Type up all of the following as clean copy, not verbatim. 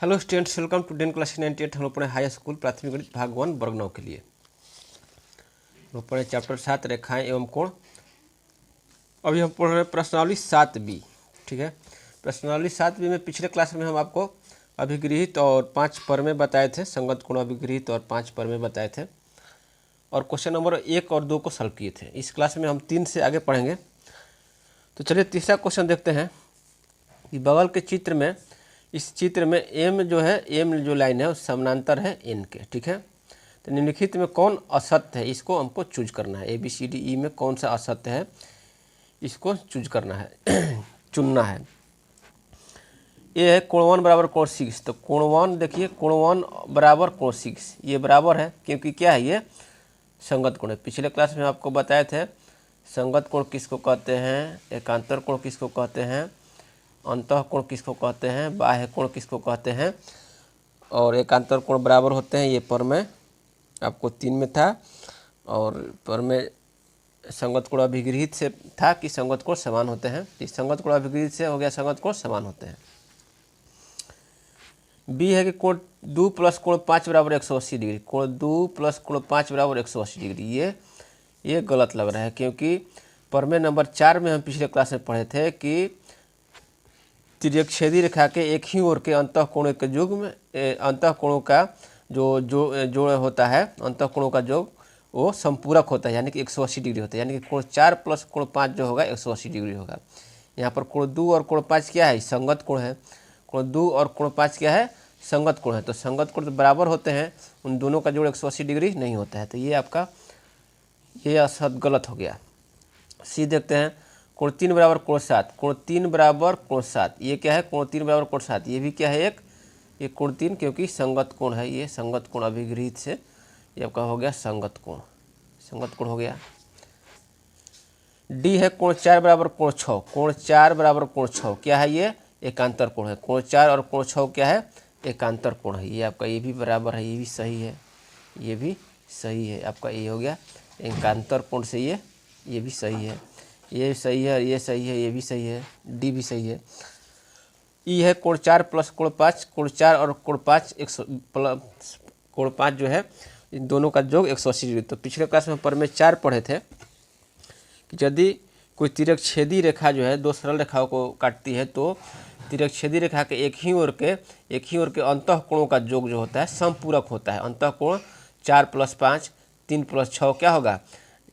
Hello students, welcome to 10 class 98। हम लोग पढ़े हाई स्कूल प्राथमिक गणित भाग 1 वर्ग 9 के लिए। हम लोग पढ़े चैप्टर 7 रेखाएं एवं कोण। अभी हम पढ़ रहे हैं प्रश्नावली 7B। ठीक है, प्रश्नावली 7B में पिछले क्लास में हम आपको अभिगृहित और 5 परमें बताए थे, संगत कोण अभिगृहित और 5 परमें बताए थे, और क्वेश्चन नंबर 1 और 2 को सॉल्व किए थे। इस क्लास में हम 3 से आगे पढ़ेंगे। तो चलिए तीसरा क्वेश्चन देखते हैं कि बगल के चित्र में, इस चित्र में एम जो है, एम जो लाइन है वो समानांतर है एन के। ठीक है, तो निम्नलिखित में कौन असत्य है, इसको हमको चूज करना है। ABCDE में कौन सा असत्य है, इसको चूज करना है चुनना है। ये है कोण 1 बराबर कोण 6। तो कोण 1 देखिए, कोण 1 बराबर कोण 6 ये बराबर है, क्योंकि क्या है, ये संगत कोण है। पिछले क्लास में आपको बताए थे संगत कोण किसको कहते हैं, एकांतर कोण किसको कहते हैं, अंतः कोण किसको कहते हैं, बाह्य कोण किसको कहते हैं, और एकांतर कोण बराबर होते हैं। ये परमेय आपको 3 में था, और परमेय संगत कोण अभिगृहित से था कि संगत कोण समान होते हैं। इस संगत कोण अभिगृहित से हो गया संगत कोण समान होते हैं। बी है कि कोण 2 प्लस कोण 5 बराबर 180 डिग्री। कोण 2 प्लस कोण 5 बराबर 180 डिग्री, ये गलत लग रहा है, क्योंकि परमेय नंबर 4 में हम पिछले क्लास में पढ़े थे कि तिर्यकछेदी रेखा के एक ही ओर के अंतः कोणों के युग्म में अंतः कोणों का जोड़ होता है, अंतः कोणों का योग वो संपूरक होता है, यानी कि 180 डिग्री होता है। यानी कि कोण 4 प्लस कोण 5 जो होगा 180 डिग्री होगा। यहाँ पर कोण 2 और कोण 5 क्या है, संगत कोण है। कोण 2 और कोण 5 क्या है, संगत कोण है। तो संगत कोण तो बराबर होते हैं, उन दोनों का जोड़ 180 डिग्री नहीं होता है। तो ये आपका ये असत गलत हो गया। सी देखते हैं, कोण 3 बराबर कोण 7। कोण 3 बराबर कोण 7, ये क्या है, कोण 3 बराबर कोण 7, ये भी क्या है, ये कोण 3, क्योंकि संगत कोण है। ये संगत कोण अभिगृहित से ये आपका हो गया संगत कोण, संगत कोण हो गया। डी है कोण 4 बराबर कोण 6। कोण 4 बराबर कोण 6 क्या है, ये एकांतर कोण है। कोण 4 और कोण 6 क्या है, एकांतर कोण है। ये आपका ये भी बराबर है, ये भी सही है, ये भी सही है। आपका ये हो गया एकांतर कोण से, ये भी सही है, ये सही है, ये सही है, ये भी सही है, डी भी सही है। ई है कोण 4 प्लस कोण 5। कोण 4 और कोण 5 कोण 5 जो है, इन दोनों का योग 180 डिग्री। तो पिछले क्लास में परमेय 4 पढ़े थे कि यदि कोई तिर्यकछेदी रेखा जो है दो सरल रेखाओं को काटती है, तो तिर्यकछेदी रेखा के एक ही ओर के अंतः कोणों का योग जो होता है संपूरक होता है। अंतः कोण 4 प्लस 5 3 प्लस 6 क्या होगा,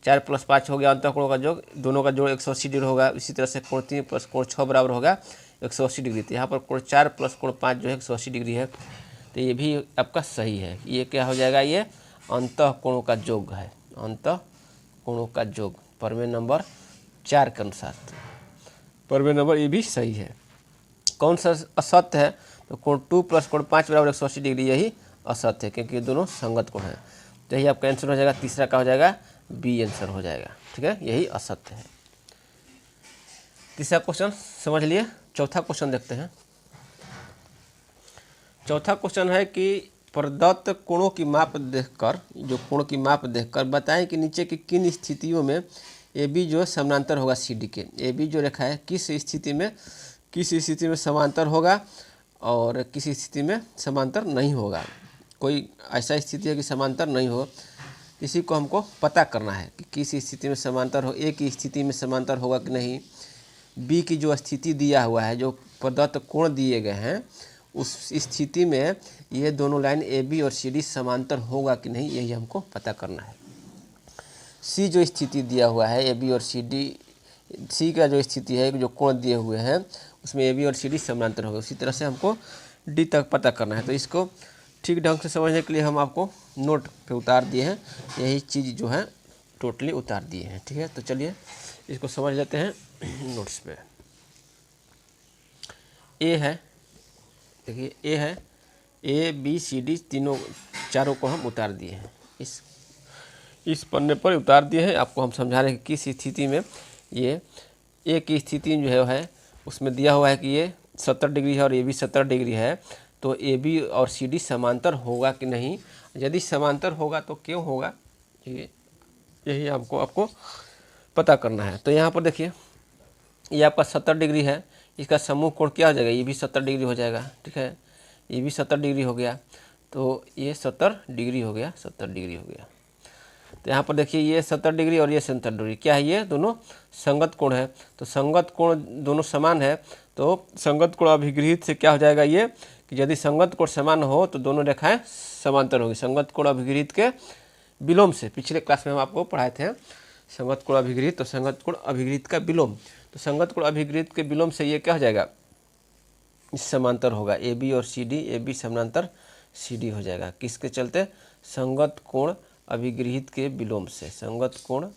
4 प्लस 5 हो गया अंतः कोणों का योग, दोनों का जोड़ 180 डिग्री होगा। इसी तरह से कोण 3 प्लस कोण 6 बराबर होगा 180 डिग्री। तो यहाँ पर कोण 4 प्लस कोण 5 जो है 180 डिग्री है। तो ये भी आपका सही है। ये क्या हो जाएगा, ये अंतः कोणों का योग है, अंतः कोणों का योग परमेय नंबर 4 के अनुसार। परमेय नंबर ये भी सही है। कौन सा असत्य है, तो कोण 2 प्लस कोण 5 बराबर 180 डिग्री, यही असत्य है, क्योंकि ये दोनों संगत कोण है। तो यही आपका आंसर हो जाएगा। तीसरा का हो जाएगा बी आंसर हो जाएगा। ठीक है, यही असत्य है। तीसरा क्वेश्चन समझ लिए। चौथा क्वेश्चन देखते हैं। चौथा क्वेश्चन है कि प्रदत्त कोणों की माप देखकर, जो कोण की माप देखकर बताएं कि नीचे की किन स्थितियों में ए बी जो समानांतर होगा सी डी के। ए बी जो रेखा है किस स्थिति में समांतर होगा और किस स्थिति में समांतर नहीं होगा। कोई ऐसा स्थिति है कि समांतर नहीं हो, इसी को हमको पता करना है कि किस स्थिति में समांतर हो। ए की स्थिति में समांतर होगा कि नहीं, बी की जो स्थिति दिया हुआ है, जो प्रदत्त कोण दिए गए हैं, उस स्थिति में ये दोनों लाइन ए बी और सी डी समांतर होगा कि नहीं, यही हमको पता करना है। सी जो स्थिति दिया हुआ है ए बी और सी डी, सी का जो स्थिति है, जो कोण दिए हुए हैं उसमें ए बी और सी डी समांतर होगा। उसी तरह से हमको डी तक पता करना है। तो इसको ठीक ढंग से समझने के लिए हम आपको नोट पे उतार दिए हैं, यही चीज़ जो है टोटली उतार दिए हैं। ठीक है, तो चलिए इसको समझ लेते हैं नोट्स पे। ए है, देखिए ए है, ए बी सी डी चारों को हम उतार दिए हैं, इस पन्ने पर उतार दिए हैं। आपको हम समझा रहे हैं कि किस स्थिति में ये ए की स्थिति जो है उसमें दिया हुआ है कि ये 70 डिग्री है और ये भी 70 डिग्री है। तो ए बी और सी डी समांतर होगा कि नहीं, यदि समांतर होगा तो क्यों होगा, यही आपको पता करना है। तो यहाँ पर देखिए ये आपका 70 डिग्री है, इसका समूह कोण क्या हो जाएगा, ये भी 70 डिग्री हो जाएगा। ठीक है, ये भी 70 डिग्री हो गया, तो ये 70 डिग्री हो गया, 70 डिग्री हो गया। तो यहाँ पर देखिए ये 70 डिग्री और ये 70 डिग्री, क्या है, ये दोनों संगत कोण है। तो संगत कोण दोनों समान है, तो संगत कोण अभिगृहित से क्या हो जाएगा ये, कि यदि संगत कोण समान हो तो दोनों रेखाएं समांतर होगी। संगत कोण अभिगृहित के विलोम से, पिछले क्लास में हम आपको पढ़ाए थे संगत कोण अभिगृहित, तो संगत कोण अभिगृहित का विलोम, तो संगत कोण अभिगृहित के विलोम से ये क्या हो जाएगा, समांतर होगा। ए बी और सी डी, ए बी समानांतर सी डी हो जाएगा। किसके चलते, संगत कोण अभिगृहित के विलोम से, संगत कोण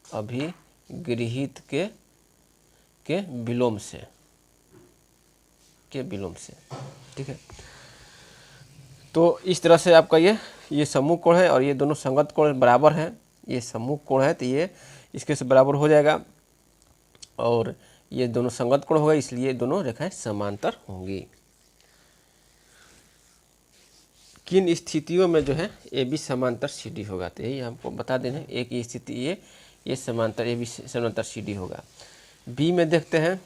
अभिगृहित के विलोम से, ठीक है। तो इस तरह से आपका ये समूह कोण है और ये दोनों संगत कोण बराबर हैं। ये समूह कोण है तो ये इसके से बराबर हो जाएगा, और ये दोनों संगत कोण होगा, इसलिए दोनों रेखाएं समांतर होंगी। किन स्थितियों में जो है ए बी समांतर सी डी होगा, तो यही हमको बता देना। एक ये स्थिति, ये समांतर ए बी समांतर सी डी होगा। बी में देखते हैं,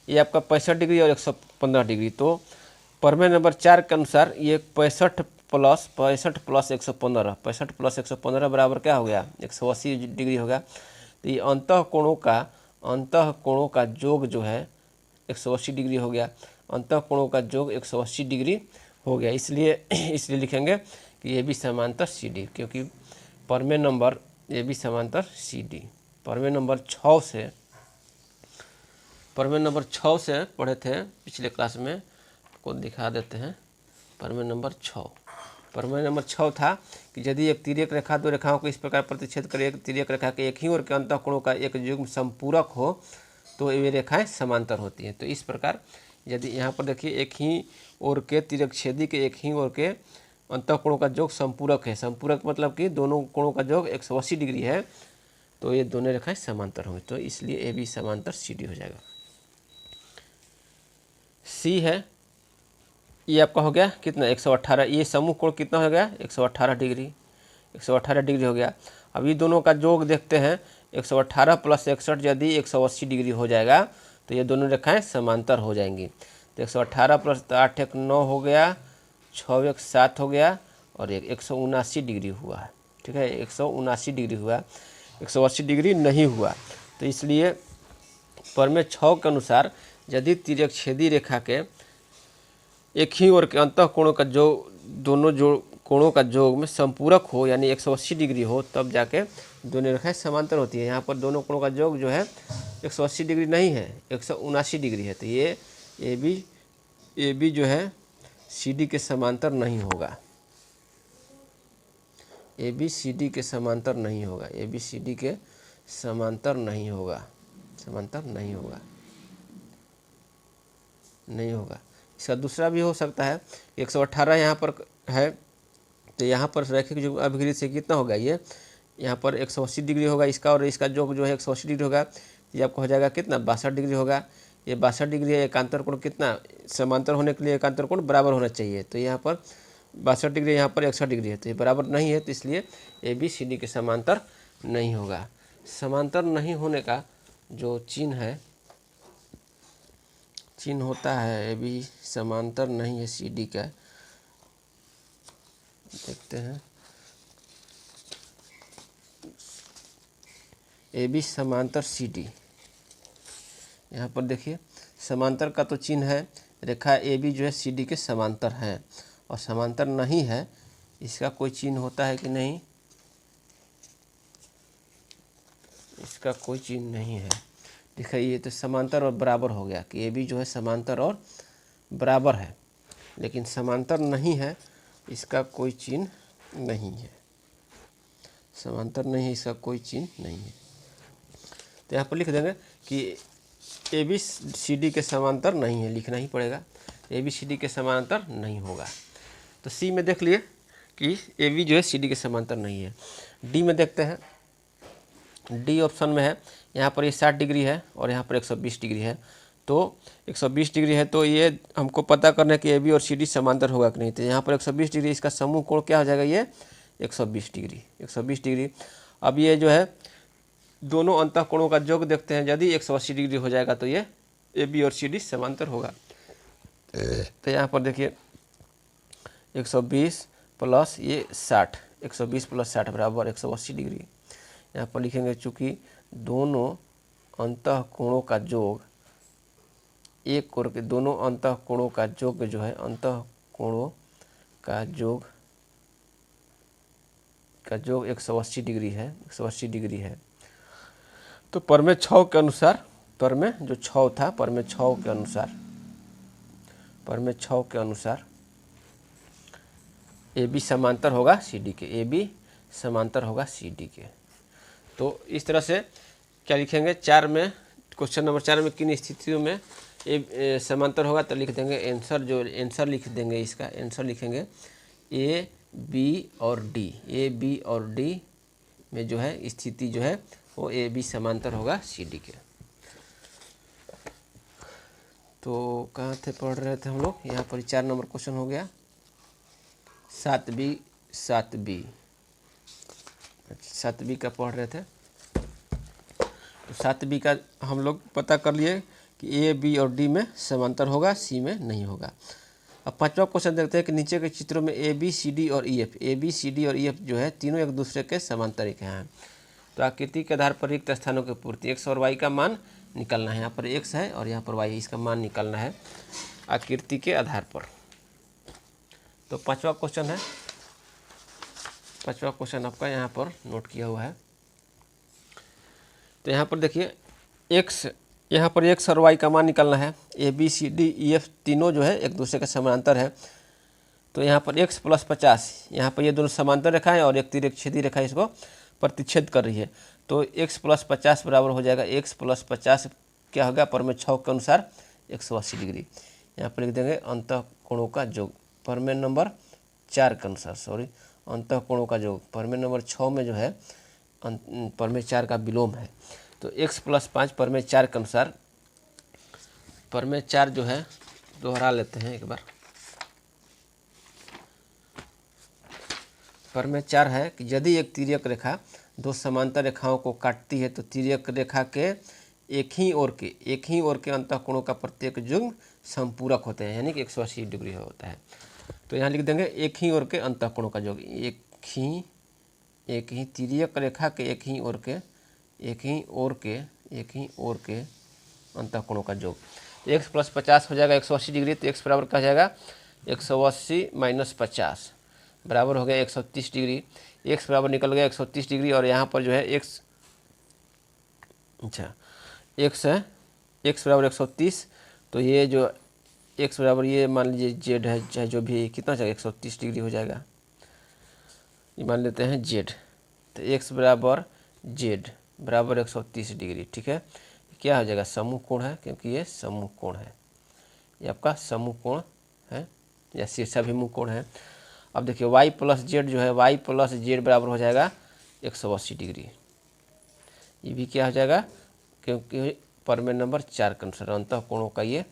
ये आपका 65 डिग्री और 115 डिग्री, तो प्रमेय नंबर 4 के अनुसार ये 65 प्लस 115, 65 प्लस 115 बराबर क्या हो गया, 180 डिग्री होगा। तो ये अंतः कोणों का जोग जो है 180 डिग्री हो गया, अंतः कोणों का जोग 180 डिग्री हो गया। इसलिए लिखेंगे कि ये भी समांतर सी डी, क्योंकि प्रमेय नंबर ये भी समांतर सी डी। प्रमेय नंबर 6 से पढ़े थे पिछले क्लास में, आपको दिखा देते हैं। प्रमेय नंबर 6 था कि यदि एक तिर्यक रेखा दो रेखाओं को इस प्रकार प्रतिच्छेद करे, एक तिर्यक रेखा के एक ही ओर के अंतः कोणों का एक युग्म संपूरक हो तो ये रेखाएं समांतर होती हैं। तो इस प्रकार यदि यहाँ पर देखिए एक ही ओर के तिर्यक छेदी के एक ही ओर के अंतः कोणों का योग संपूरक है, संपूरक मतलब कि दोनों कोणों का योग 180 डिग्री है, तो ये दोनों रेखाएं समांतर होंगी, तो इसलिए ए बी समांतर सी डी हो जाएगा। सी है, ये आपका हो गया कितना, 118, ये समूह कोण कितना हो गया, 118 डिग्री हो गया। अब ये दोनों का जोग देखते हैं, 118 प्लस 61 यदि 180 डिग्री हो जाएगा तो ये दोनों रेखाएं समांतर हो जाएंगी। तो 118 प्लस 8 1 9 हो गया, 6 1 7 हो गया, और 179 डिग्री हुआ है, ठीक है, 179 डिग्री हुआ, 180 डिग्री नहीं हुआ। तो इसलिए प्रमेय 6 के अनुसार यदि तिर्यक छेदी रेखा के एक ही ओर के अंतः कोणों का जो दोनों जो कोणों का जोग में संपूरक हो, यानी 180 डिग्री हो, तब जाके दोनों रेखाएं समांतर होती है। यहाँ पर दोनों कोणों का जोग जो है 180 डिग्री नहीं है, 179 डिग्री है, तो ये ए बी जो है सी डी के समांतर नहीं होगा, ए बी सी डी के समांतर नहीं होगा, ए बी सी डी के समांतर नहीं होगा, नहीं होगा। इसका दूसरा भी हो सकता है, 118 यहाँ पर है, तो यहाँ पर रैखिक जो अभिगृहित से कितना होगा, ये यहाँ पर 180 डिग्री होगा इसका, और इसका जोग जो है 180 डिग्री होगा, ये आपको हो जाएगा कितना, 62 डिग्री होगा। ये 62 डिग्री है, एकांतर कोण कितना, समांतर होने के लिए एकांतर कोण बराबर होना चाहिए, तो यहाँ पर 62 डिग्री, यहाँ पर 61 डिग्री है, तो ये बराबर नहीं है, तो इसलिए ए बी सी डी के समांतर नहीं होगा। समांतर नहीं होने का जो चिन्ह होता है, ए बी समांतर नहीं है सी डी का, देखते हैं, ए बी समांतर सी डी, यहाँ पर देखिए समांतर का तो चिन्ह है, रेखा ए बी जो है सी डी के समांतर है, और समांतर नहीं है इसका कोई चिन्ह होता है कि नहीं, इसका कोई चिन्ह नहीं है। देखिए ये तो समांतर और बराबर हो गया कि ए बी जो है समांतर और बराबर है, लेकिन समांतर नहीं है, इसका कोई चिन्ह नहीं है, समांतर नहीं है, इसका कोई चिन्ह नहीं है। तो यहाँ पर लिख देंगे कि ए बी सी डी के समांतर नहीं है, लिखना ही पड़ेगा, ए बी सी डी के समांतर नहीं होगा। तो सी में देख लिए कि ए बी जो है सी डी के समांतर नहीं है। डी में देखते हैं, डी ऑप्शन में है, यहाँ पर ये 60 डिग्री है और यहाँ पर 120 डिग्री है, तो 120 डिग्री है, तो ये हमको पता करना है कि ए बी और सी डी समांतर होगा कि नहीं। तो यहाँ पर 120 डिग्री, इसका समूह कोण क्या हो जाएगा, ये 120 डिग्री। अब ये जो है दोनों अंतः कोणों का योग देखते हैं, यदि 180 डिग्री हो जाएगा तो ये ए बी और सी डी समांतर होगा। तो यहाँ पर देखिए 120 प्लस ये 60, 120 प्लस 60 बराबर 180 डिग्री। यहाँ पर लिखेंगे चूँकि दोनों अंतःकोणों का योग, एक कोण के दोनों अंतःकोणों का योग जो है, अंतःकोणों का योग 180 डिग्री है, 180 डिग्री है। तो प्रमेय 6 के अनुसार, प्रमेय जो 6 था, प्रमेय 6 के अनुसार, प्रमेय 6 के अनुसार ए बी समांतर होगा सी डी के, ए बी समांतर होगा सी डी के। तो इस तरह से क्या लिखेंगे, 4 में, क्वेश्चन नंबर 4 में किन स्थितियों में ए समांतर होगा, तो लिख देंगे आंसर, जो आंसर लिख देंगे, इसका आंसर लिखेंगे ए बी और डी, ए बी और डी में जो है स्थिति जो है वो ए बी समांतर होगा सी डी के। तो कहाँ थे, पढ़ रहे थे हम लोग, यहाँ पर 4 नंबर क्वेश्चन हो गया। 7B, 7B, 7B का पढ़ रहे थे। तो 7B का हम लोग पता कर लिए कि ए बी और डी में समांतर होगा, सी में नहीं होगा। अब 5वां क्वेश्चन देखते हैं कि नीचे के चित्रों में ए बी सी डी और E F, A B C D और ई एफ जो है तीनों एक दूसरे के समांतर हैं। तो आकृति के आधार पर रिक्त स्थानों की पूर्ति, एक्स और वाई का मान निकालना है। यहाँ पर एक्स है और यहाँ पर वाई है, इसका मान निकालना है आकृति के आधार पर। तो 5वां क्वेश्चन है, 5वां क्वेश्चन आपका यहाँ पर नोट किया हुआ है। तो यहाँ पर देखिए एक्स, यहाँ पर एक्स और वाई का मान निकालना है। A B C D E F तीनों जो है एक दूसरे के समांतर है। तो यहाँ पर x प्लस 50, यहाँ पर ये दोनों समांतर रेखा है और एक तिरछेदी रेखा इसको प्रतिच्छेद कर रही है। तो x प्लस 50 बराबर हो जाएगा, x प्लस 50 क्या होगा, प्रमेय 6 के अनुसार 180 डिग्री। यहाँ पर लिख देंगे अंतःकोणों का योग, प्रमेय नंबर 4 के अनुसार, सॉरी, अंतःकोणों का योग प्रमेय नंबर 6 में जो है प्रमेय 4 का विलोम है। तो x प्लस 5 प्रमेय 4 के अनुसार, प्रमेय 4 जो है दोहरा लेते हैं एक बार। प्रमेय 4 है कि यदि एक तिर्यक रेखा दो समांतर रेखाओं को काटती है तो तिर्यक रेखा के एक ही ओर के अंतःकोणों का प्रत्येक युग्म समपूरक होते हैं, यानी कि 180 डिग्री होता है। तो यहाँ लिख देंगे एक ही ओर के अंतःकोणों का योग, एक ही तिर्यक रेखा के एक ही ओर के अंतःकोणों का योग। x प्लस 50 हो जाएगा 180 डिग्री, तो x बराबर क्या हो जाएगा, 180 माइनस 50 बराबर हो गया 130 डिग्री। x बराबर निकल गया 130 डिग्री और यहाँ पर जो है x, अच्छा x है, x बराबर 130, तो ये जो x बराबर ये मान लीजिए z है, चाहे जो भी कितना चाहिए 130 डिग्री हो जाएगा, ये मान लेते हैं z। तो x बराबर z बराबर 130 डिग्री, ठीक है। क्या हो जाएगा, समूह कोण है, क्योंकि ये समूह कोण है, ये आपका समूह कोण है या शीर्षाभिमुख कोण है। अब देखिए y प्लस जेड जो है, y प्लस जेड बराबर हो जाएगा 180 डिग्री, ये भी क्या हो जाएगा, क्योंकि प्रमेय नंबर 4 के अनुसार अंतःकोणों का ये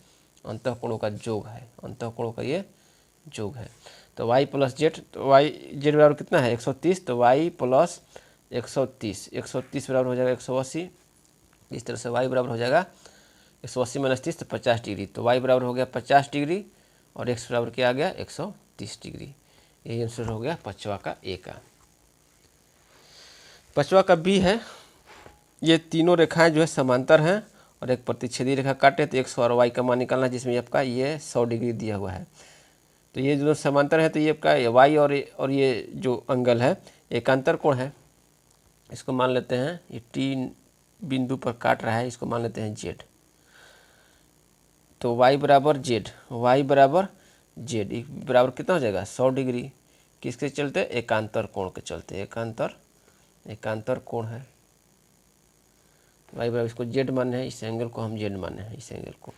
अंतःकोणों का योग है, अंतःकोणों का ये योग है। तो y प्लस जेड, तो y जेड बराबर कितना है 130, तो y प्लस 130 बराबर हो जाएगा 180। इस तरह से y बराबर हो जाएगा 180 माइनस 30 तो 50 डिग्री, तो y बराबर हो गया 50 डिग्री और x बराबर क्या आ गया 130 डिग्री। यही आंसर हो गया 5वां का ए का। 5वां का बी है, ये तीनों रेखाएं जो है समांतर हैं और एक प्रतिच्छेदी रेखा काटे तो x और y का मान निकालना है, जिसमें आपका ये 100 डिग्री दिया हुआ है। तो ये जो समांतर है तो ये आपका y और ये जो एंगल है एकांतर कोण है, इसको मान लेते हैं, ये टी बिंदु पर काट रहा है, इसको मान लेते हैं z। तो y बराबर z, y बराबर z बराबर कितना हो जाएगा 100 डिग्री, किसके चलते, एकांतर कोण के चलते, एकांतर कोण है। y बराबर इसको z माने हैं, इस एंगल को हम z माने हैं, इस एंगल को।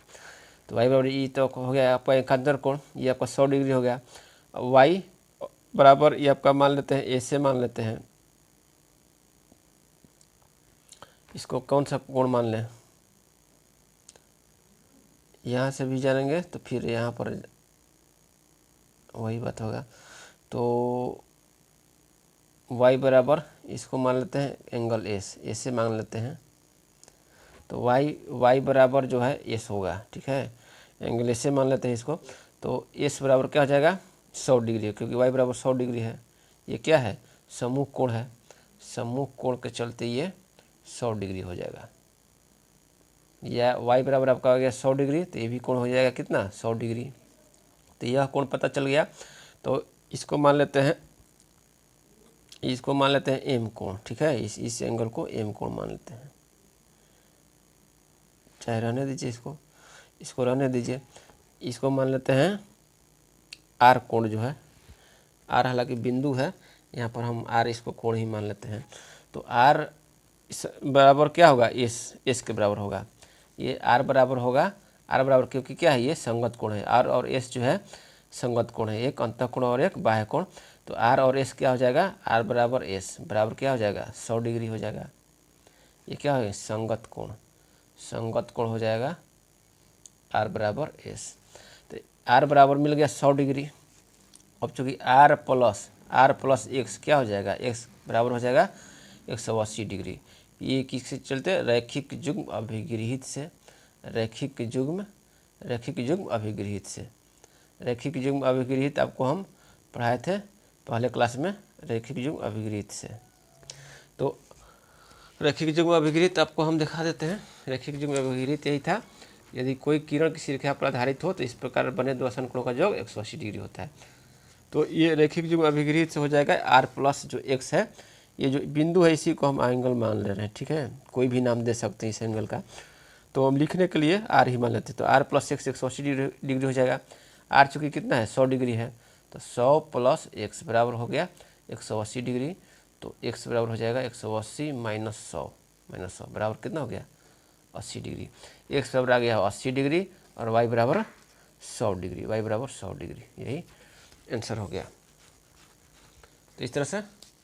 तो y बराबर ये तो हो गया आपका एकांतर कोण, ये आपका 100 डिग्री हो गया। अब y बराबर ये आपका मान लेते हैं, ऐसे मान लेते हैं, इसको कौन सा कोण मान लें, यहाँ से भी जानेंगे तो फिर यहाँ पर वही बात होगा। तो y बराबर इसको मान लेते हैं एंगल एस, ऐसे मान लेते हैं। तो y बराबर जो है एस होगा, ठीक है। एंगल ऐसे मान लेते हैं इसको। तो एस बराबर क्या हो जाएगा 100 डिग्री है, क्योंकि वाई बराबर 100 डिग्री है। ये क्या है सम्मुख कोण है, सम्मुख कोण के चलते ये 100 डिग्री हो जाएगा। या वाई बराबर आपका हो गया 100 डिग्री, तो ये भी कोण हो जाएगा कितना 100 डिग्री। तो यह कोण पता चल गया। तो इसको मान लेते हैं, इसको मान लेते हैं एम कोण, ठीक है। इस एंगल को एम कोण मान लेते हैं, चाहे रहने दीजिए इसको रहने दीजिए। इसको मान लेते हैं आर कोण जो है, आर हालांकि बिंदु है, यहाँ पर हम आर इसको कोण ही मान लेते हैं। तो आर बराबर क्या होगा एस के बराबर होगा। ये आर बराबर होगा, आर बराबर क्योंकि क्या है ये संगत कोण है, आर और एस जो है संगत कोण है, एक अंतःकोण और एक बाह्य कोण। तो आर और एस क्या हो जाएगा, आर बराबर एस बराबर क्या हो जाएगा 100 डिग्री हो जाएगा। ये क्या है संगत कोण, संगत कोण हो जाएगा आर बराबर एस। तो आर बराबर मिल गया 100 डिग्री। अब चूँकि आर प्लस एक्स क्या हो जाएगा, एक्स बराबर हो जाएगा 180 डिग्री। ये किससे चलते रैखिक युग्म अभिगृहित से, रैखिक युग्म अभिगृहित से। रैखिक युग्म अभिगृहित आपको हम पढ़ाए थे पहले क्लास में, रैखिक युग्म अभिगृहित से। तो रैखिक युग्म अभिगृहित आपको हम दिखा देते हैं। रैखिक युग्म अभिगृहित यही था, यदि कोई किरण किसी रेखा पर आधारित हो तो इस प्रकार बने दो असंकोणों का योग 180 डिग्री होता है। तो ये रैखिक युग्म अभिगृहित से हो जाएगा। आर प्लस जो एक्स है, ये जो बिंदु है इसी को हम एंगल मान ले रहे हैं, ठीक है। कोई भी नाम दे सकते हैं इस एंगल का, तो हम लिखने के लिए आर ही मान लेते हैं। तो आर प्लस एक्स 180 डिग्री हो जाएगा। आर चूँकि कितना है 100 डिग्री है, तो 100 प्लस एक्स बराबर हो गया 180 डिग्री। तो एक्स बराबर हो जाएगा 180 माइनस 100 बराबर कितना हो गया 80 डिग्री। एक्स बराबर आ गया 80 डिग्री और वाई बराबर 100 डिग्री, वाई बराबर 100 डिग्री, यही आंसर हो गया। तो इस तरह से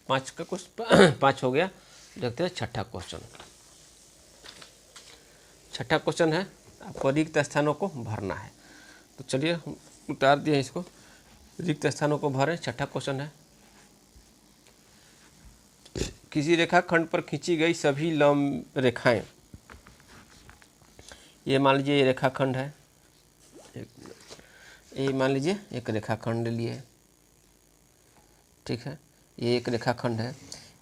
5 का क्वेश्चन 5 हो गया। देखते हैं छठा क्वेश्चन। छठा क्वेश्चन है आपको रिक्त स्थानों को भरना है। तो चलिए हम उतार दिए इसको, रिक्त स्थानों को भरें। छठा क्वेश्चन है, किसी रेखाखंड पर खींची गई सभी लंब रेखाएं, ये मान लीजिए ये रेखाखंड है, ये मान लीजिए एक रेखाखंड लिए, ठीक है। ये एक रेखाखंड है,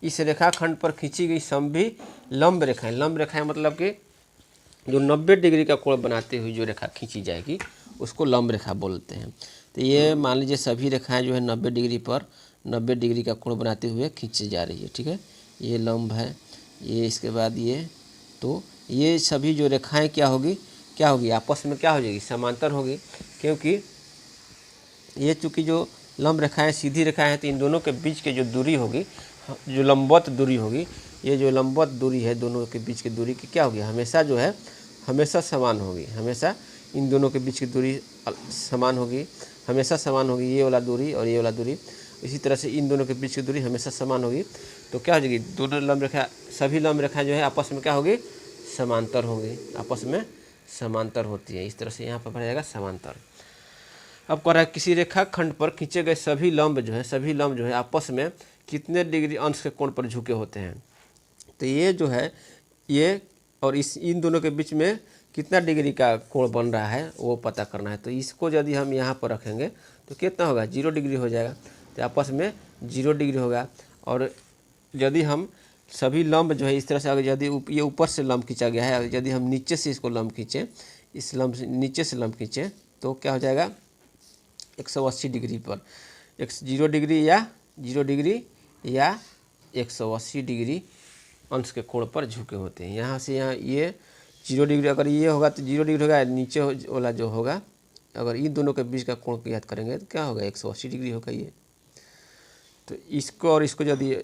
इस रेखाखंड पर खींची गई सभी लंब रेखाएं, लंब रेखाएं मतलब कि जो 90 डिग्री का कोण बनाते हुए जो रेखा खींची जाएगी उसको लंब रेखा बोलते हैं। तो ये मान लीजिए सभी रेखाएं जो है 90 डिग्री पर 90 डिग्री का कोण बनाते हुए खींची जा रही है, ठीक है। ये लंब है, ये इसके बाद ये, तो ये सभी जो रेखाएं क्या होगी आपस में क्या हो जाएगी समांतर होगी, क्योंकि ये चूँकि जो लंब रेखाएं सीधी रेखाएं हैं तो इन दोनों के बीच की जो दूरी होगी, जो लंबवत दूरी होगी, ये जो लंबवत दूरी है दोनों के बीच की दूरी की क्या होगी हमेशा जो है हमेशा समान होगी, हमेशा इन दोनों के बीच की दूरी समान होगी, हमेशा समान होगी, ये वाला दूरी और ये वाला दूरी। इसी तरह से इन दोनों के बीच की दूरी हमेशा समान होगी। तो क्या हो जाएगी दोनों लंब रेखा, सभी लंब रेखाएं जो है आपस में क्या होगी समांतर होंगी, आपस में समांतर होती है। इस तरह से यहाँ पर भरा जाएगा समांतर। अब कह रहा है किसी रेखाखंड पर खींचे गए सभी लंब जो है आपस में कितने डिग्री अंश के कोण पर झुके होते हैं। तो ये जो है ये और इन दोनों के बीच में कितना डिग्री का कोण बन रहा है वो पता करना है। तो इसको यदि हम यहाँ पर रखेंगे तो कितना होगा 0 डिग्री हो जाएगा। तो आपस में 0 डिग्री होगा। और यदि हम सभी लंब जो है इस तरह से अगर यदि ये ऊपर से लंब खींचा गया है, यदि हम नीचे से इसको लंब खींचें, इस लंब से नीचे से लंब खींचें तो क्या हो जाएगा 180 डिग्री पर 0 डिग्री या 180 डिग्री अंश के कोण पर झुके होते हैं। यहाँ से यहाँ ये 0 डिग्री, अगर ये होगा तो 0 डिग्री होगा, नीचे वाला जो होगा अगर इन दोनों के बीच का कोण को याद करेंगे तो क्या होगा 180 डिग्री होगा ये। तो इसको और इसको यदि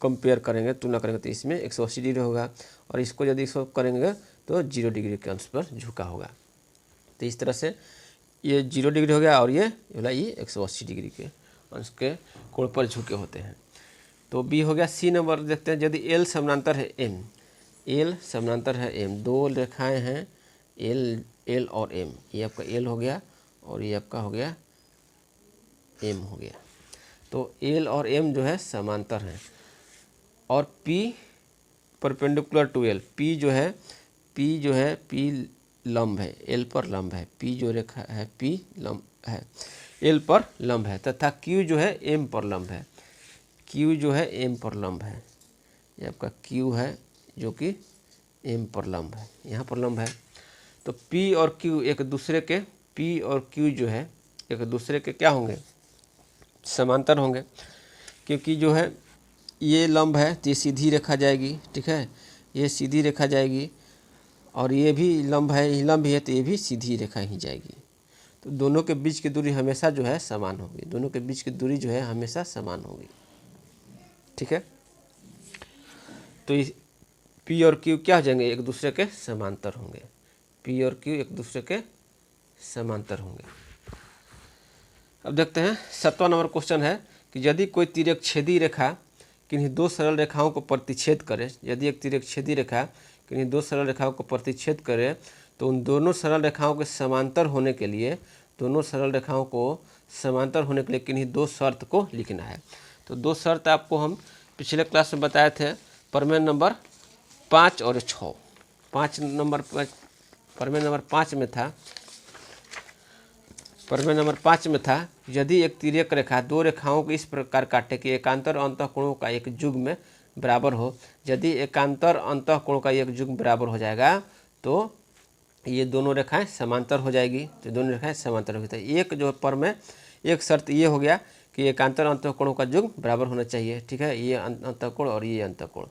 कंपेयर करेंगे, तुलना करेंगे तो इसमें 180 डिग्री होगा और इसको यदि इसको करेंगे तो 0 डिग्री के अंश पर झुका होगा। तो इस तरह से ये 0 डिग्री हो गया और ये 180 डिग्री के अंश के कोण पर झुके होते हैं। तो बी हो गया। सी नंबर देखते हैं, यदि एल समानांतर है एम, एल समानांतर है एम, दो रेखाएं हैं एल और एम, ये आपका एल हो गया और ये आपका हो गया एम हो गया। तो एल और एम जो है समांतर हैं और P perpendicular to L, P जो है पी लंब है, एल पर लंब है, पी जो रेखा है पी लंब है, एल पर लंब है, तथा क्यू जो है एम पर लंब है, क्यू जो है एम पर लंब है, ये आपका क्यू है जो कि एम पर लंब है, यहाँ पर लंब है। तो पी और क्यू एक दूसरे के, पी और क्यू जो है एक दूसरे के क्या होंगे, समांतर होंगे, क्योंकि जो है ये लंब है तो ये सीधी रेखा जाएगी, ठीक है, ये सीधी रेखा जाएगी, और ये भी लंब है, ये लंब है तो ये भी सीधी रेखा ही जाएगी। तो दोनों के बीच की दूरी हमेशा जो है समान होगी, दोनों के बीच की दूरी जो है हमेशा समान होगी, ठीक है। तो इस पी और क्यू क्या हो जाएंगे, एक दूसरे के समांतर होंगे, पी और क्यू एक दूसरे के समांतर होंगे। अब देखते हैं 7वां नंबर क्वेश्चन है कि यदि कोई तिर्यक छेदी रेखा किन्हीं दो सरल रेखाओं को प्रतिच्छेद करे, यदि एक तिर्यक छेदी रेखा किन्हीं दो सरल रेखाओं को प्रतिच्छेद करे तो उन दोनों सरल रेखाओं के समांतर होने के लिए, दोनों सरल रेखाओं को समांतर होने के लिए किन्हीं दो शर्त को लिखना है। तो दो शर्त आपको हम पिछले क्लास में बताए थे, प्रमेय नंबर 5 और 6। प्रमेय नंबर 5 में था, प्रमेय नंबर 5 में था, यदि एक तिर्यक रेखा दो रेखाओं को इस प्रकार काटे कि एकांतर अंतःकोणों का एक युग्म बराबर हो, यदि एकांतर अंतःकोण का एक युग्म बराबर हो जाएगा तो ये दोनों रेखाएं समांतर हो जाएगी, तो दोनों रेखाएं समांतर होगी। तो एक जो प्रमेय, एक शर्त ये हो गया कि एकांतर अंतःकोणों का युग्म बराबर होना चाहिए, ठीक है, ये अंतःकोण और ये अंतःकोण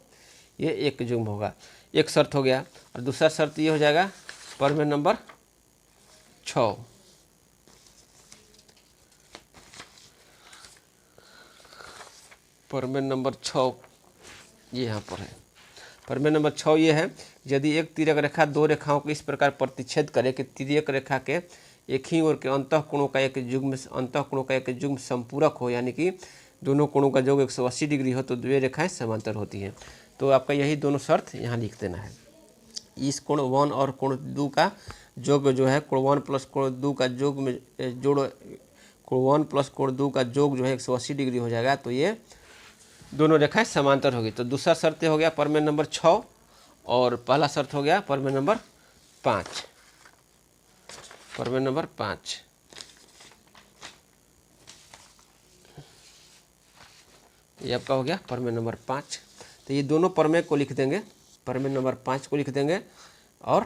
ये एक युग्म होगा, एक शर्त हो गया। और दूसरा शर्त ये हो जाएगा प्रमेय नंबर 6, प्रमेय नंबर 6 ये यहाँ पर है। प्रमेय नंबर 6 ये है, यदि एक तिर्यक रेखा दो रेखाओं को इस प्रकार प्रतिच्छेद करे कि तिर्यक रेखा के एक ही ओर के अंतःकोणों का एक युग्म संपूरक हो, यानी कि दोनों कोणों का योग 180 डिग्री हो, तो दो रेखाएं समांतर होती हैं। तो आपका यही दोनों शर्त यहाँ लिख देना है। इस कोण 1 और कोण 2 का योग जो है, कोण 1 प्लस कोण 2 का योग में जोड़, कोण 1 प्लस कोण 2 का योग जो है 180 डिग्री हो जाएगा, तो ये दोनों रेखाएं समांतर होगी। तो दूसरा शर्त हो गया प्रमेय नंबर 6 और पहला शर्त हो गया प्रमेय नंबर 5, प्रमेय नंबर 5। ये आपका हो गया प्रमेय नंबर 5। तो ये दोनों प्रमेय को लिख देंगे, प्रमेय नंबर 5 को लिख देंगे और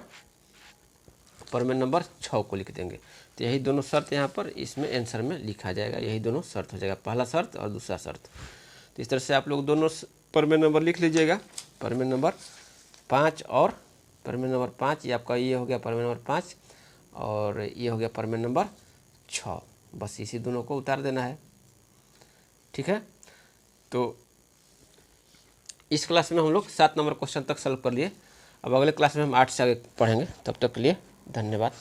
प्रमेय नंबर 6 को लिख देंगे। तो यही दोनों शर्त यहाँ पर इसमें आंसर में लिखा जाएगा, यही दोनों शर्त हो जाएगा, पहला शर्त और दूसरा शर्त। तो इस तरह से आप लोग दोनों प्रमेय नंबर लिख लीजिएगा, प्रमेय नंबर 5 और प्रमेय नंबर 5, ये आपका ये हो गया प्रमेय नंबर 5 और ये हो गया प्रमेय नंबर 6। बस इसी दोनों को उतार देना है, ठीक है। तो इस क्लास में हम लोग 7 नंबर क्वेश्चन तक सॉल्व कर लिए। अब अगले क्लास में हम 8 से आगे पढ़ेंगे। तब तक के लिए धन्यवाद।